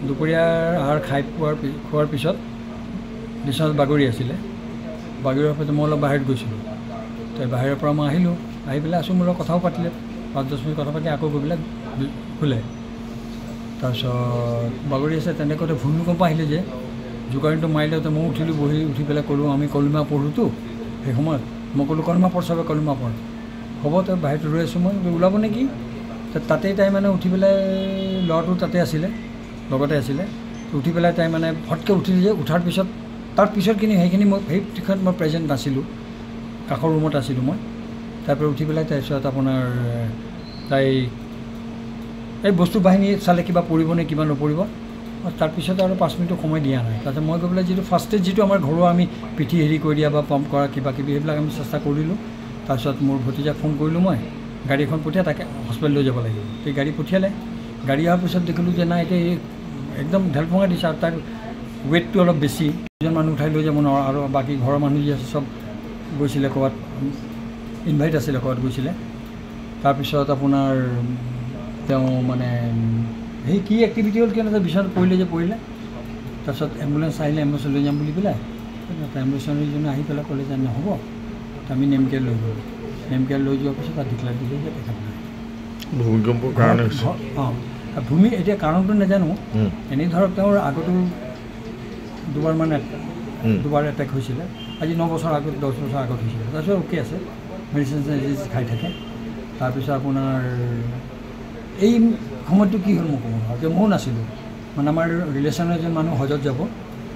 দুপৰীয়াৰ আহাৰ খোৱাৰ পিছত বিচনাত বাগৰি আছিলে বাগৰি অহাৰ পিছত মই অলপ বাহিৰত গৈছিলোঁ তো বাহিৰৰ পৰা মই আহিলোঁ আহি পেলাই আছোঁ মোৰ লগত কথাও পাতিলে 5-10 মিনিট কথা পাতি আকৌ গৈ পেলাই শুলে তাৰপিছত বাগৰি আছে তেনেকুৱাতে ভূমিকম্প আহিলে যে জোকাৰণিটো মাৰিলে তো মই উঠিলোঁ উঠি পেলাই ক'লোঁ আমি কলিমা পঢ়োঁতো সেই সময়ত মই ক'লোঁ কলিমা পঢ় চবে কলিমা পঢ় হ'ব তই বাহিৰত ৰৈ আছোঁ মই ওলাব নেকি তাতেই তাই মানে উঠি পেলাই ল'ৰাটো তাতে আছিলে লগতে আছিলে উঠি পেলাই তাই মানে ফটকৈ উঠিলে যে উঠাৰ পিছত তাৰ পিছতখিনি সেইখিনি মই সেই দিশত মই প্ৰেজেণ্ট নাছিলোঁ কাষৰ ৰুমত আছিলোঁ মই তাৰপৰা উঠি পেলাই তাৰপিছত আপোনাৰ তাই এই বস্তু বাহিনী চালে কিবা পৰিব নে কিবা নপৰিব তাৰপিছত আৰু 5 মিনিটো সময় দিয়া নাই তাৰপিছত মই গৈ পেলাই যিটো ফাৰ্ষ্ট এড যিটো আমাৰ ঘৰুৱা আমি পিঠি হেৰি কৰি দিয়া বা পাম্প কৰা কিবা কিবি সেইবিলাক আমি চেষ্টা কৰিলোঁ তাৰপিছত মোৰ ভতিজাক ফোন কৰিলোঁ মই গাড়ী এখন পঠিয়াই তাকে হস্পিটেল লৈ যাব লাগিব সেই গাড়ী পঠিয়ালে গাড়ী অহাৰ পিছত দেখিলোঁ যে নাই এতিয়া একদম ঢেলফঙা দিছে আৰু তাৰ ৱেইটটো অলপ বেছি দুজন মানুহ উঠাই লৈ যাব নোৱাৰোঁ আৰু বাকী ঘৰৰ মানুহ যি আছে চব গৈছিলে ক'ৰবাত ইনভাইট আছিলে ক'ৰবাত গৈছিলে তাৰপিছত আপোনাৰ তেওঁ মানে সেই কি এক্টিভিটি হ'ল কিয় বিচনাত পৰিলে তাৰপিছত এম্বুলেঞ্চ আহিলে এম্বুলেঞ্চ লৈ যাম বুলি পেলাই এম্বুলেঞ্চজনে আহি পেলাই ক'লে যে নহ'ব আমি নেমকেয়াৰ লৈ গ'লোঁ নেমকেয়াৰ লৈ যোৱাৰ পিছত তাত ডিক্লেয়াৰ দিলে যে তেখেত নাই ভূমিকম্পৰ কাৰণে ভূমি এতিয়া কাৰণটো নাজানো এনেই ধৰক তেওঁৰ আগতো দুবাৰ এটেক হৈছিলে আজি 9 বছৰ আগত 10 বছৰ আগত হৈছিলে তাৰপিছত অ'কে আছে মেডিচিন খাই থাকে তাৰপিছত আপোনাৰ এই সময়টো কি হ'ল মোক ক'ব নোৱাৰোঁ ময়ো নাছিলোঁ মানে আমাৰ ৰিলেশ্যনৰ এজন মানুহ হজত যাব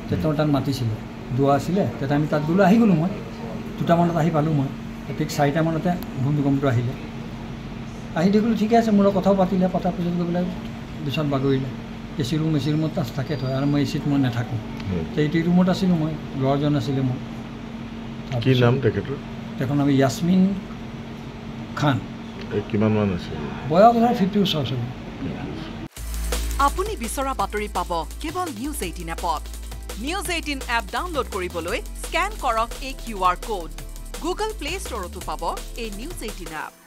তেওঁ তাত মাতিছিলে দোৱা আছিলে তেতিয়া আমি তাত গ'লোঁ আহি গ'লোঁ মই 2টামানত আহি পালোঁ মই ঠিক 4টামানতে ভূমিকম্পটো আহিলে আহি দেখিলোঁ ঠিকে আছে মোৰ লগত কথাও পাতিলে পতাৰ পিছত গৈ পেলাই বিচনাত বাগৰিলে এচি ৰুমত থাকে থয় আৰু মই এচিত মই নাথাকোঁ এইটো ৰুমত আছিলোঁ মই ল'ৰাজন আছিলে মোৰ কি নাম তেখেতৰ নাম ইয়াছমিন খান কিমান মান আছিল বয়স 50 বছৰ আছিল আপুনি বিচৰা বাতৰি পাব কেৱল নিউজ 18 এপত নিউজ 18 এপ ডাউনলোড কৰিবলৈ স্ক্যান কৰক এই QR কোড গুগল প্লে ষ্টৰতো পাব এই নিউজ 18 এপ